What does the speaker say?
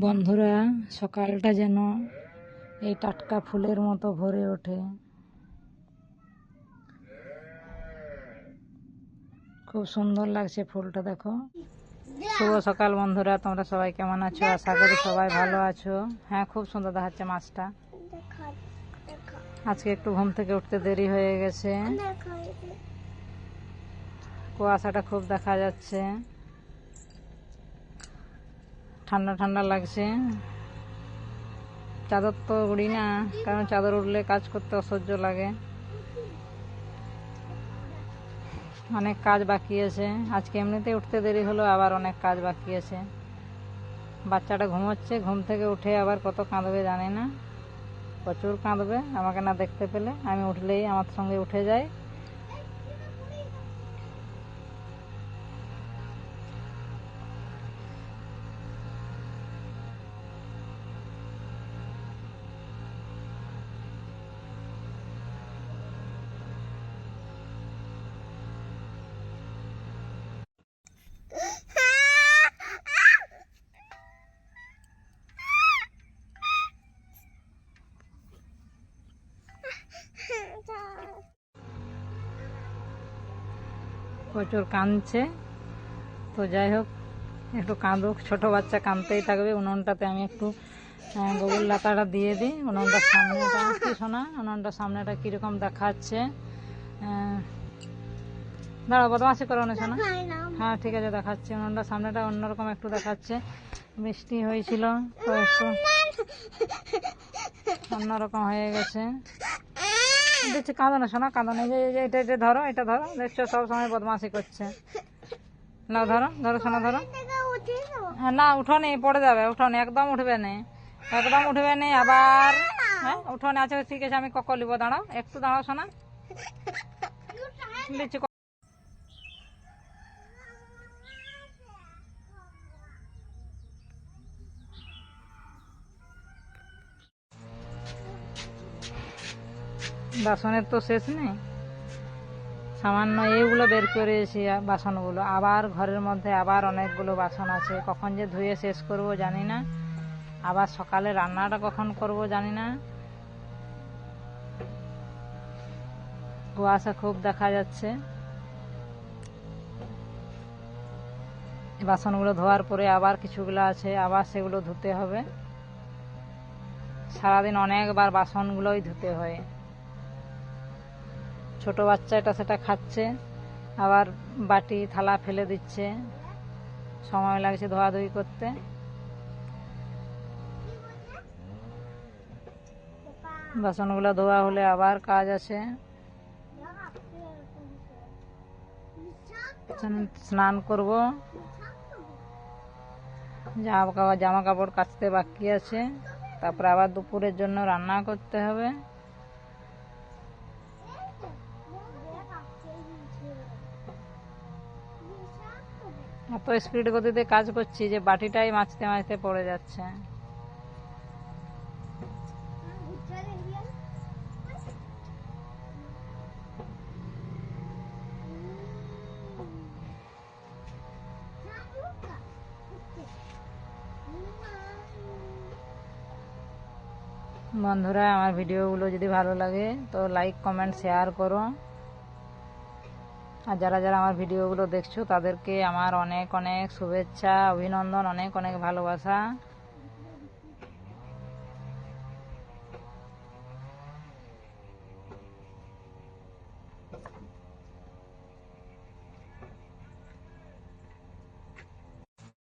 বন্ধুরা, সকালটা যেন এই টাটকা ফুলের মতো ভরে ওঠে। খুব সুন্দর লাগছে ফুলটা, দেখো। শুভ সকাল বন্ধুরা, তোমরা সবাই কেমন আছো? আশা করি সবাই ভালো আছো। হ্যাঁ, খুব সুন্দর দেখাচ্ছে মাছটা। আজকে একটু ঘুম থেকে উঠতে দেরি হয়ে গেছে। কুয়াশাটা খুব দেখা যাচ্ছে, ঠান্ডা ঠান্ডা লাগছে। চাদর তো উড়ি না, কারণ চাদর উঠলে কাজ করতে অসহ্য লাগে। অনেক কাজ বাকি আছে। আজকে এমনিতে উঠতে দেরি হলো, আবার অনেক কাজ বাকি আছে। বাচ্চাটা ঘুমোচ্ছে, ঘুম থেকে উঠে আবার কত কাঁদবে জানি না। প্রচুর কাঁদবে আমাকে না দেখতে পেলে। আমি উঠলেই আমার সঙ্গে উঠে যায়। প্রচুর কাঁদছে, তো যাই হোক, একটু কাঁদুক, ছোট বাচ্চা কাঁদতেই থাকবে। উনুনটাতে আমি একটু গোবর লাতাটা দিয়ে দিই। উনুনটার সামনেটা কি শোনা, উনুনটার সামনেটা কিরকম দেখাচ্ছে। দাঁড়া, বদমাসি করো না শোনা। হ্যাঁ ঠিক আছে, দেখাচ্ছে। উনুনটার সামনেটা অন্যরকম একটু দেখাচ্ছে। বৃষ্টি হয়েছিল তো একটু অন্যরকম হয়ে গেছে। দেখছি, কাঁদো না শোনা, কাঁদো না। এটা এটা ধরো, এটা ধরো। দেখছো সব সময় বদমাসি করছে। নাও ধরো, ধরো শোনা, ধরো। হ্যাঁ, না উঠোনি, পড়ে যাবে। উঠোনি একদম উঠবে না, একদম উঠবে না আবার। হ্যাঁ, উঠোনি আছে, ঠিক আছে, আমি কখন নিবো। দাঁড়াও, একটু দাঁড়াও শোনা। লিচু বাসনের তো শেষ নেই। সামান্য এইগুলো বের করেছি বাসনগুলো। আবার ঘরের মধ্যে আবার অনেকগুলো বাসন আছে। কখন যে ধুয়ে শেষ করব জানি না। আবার সকালে রান্নাটা কখন করব জানি না। কুয়াশা খুব দেখা যাচ্ছে। বাসনগুলো ধোয়ার পরে আবার কিছুগুলো আছে, আবার সেগুলো ধুতে হবে। সারাদিন অনেকবার বাসনগুলোই ধুতে হয়। ছোট বাচ্চা এটা সেটা খাচ্ছে, আবার বাটি থালা ফেলে দিচ্ছে। সময় লাগছে ধোয়াধুয়ি করতে। বাসনগুলো ধোয়া হলে আবার কাজ আছে। স্নান করব, জামা কাপড় কাচতে বাকি আছে। তারপরে আবার দুপুরের জন্য রান্না করতে হবে। এত স্পিড গতিতে কাজ করছি যে বাটিটাই মাজতে মাজতে পড়ে যাচ্ছে। বন্ধুরা, আমার ভিডিওগুলো যদি ভালো লাগে তো লাইক কমেন্ট শেয়ার করো। আর যারা যারা আমার ভিডিওগুলো দেখছো তাদেরকে আমার অনেক অনেক শুভেচ্ছা, অভিনন্দন, অনেক অনেক ভালোবাসা।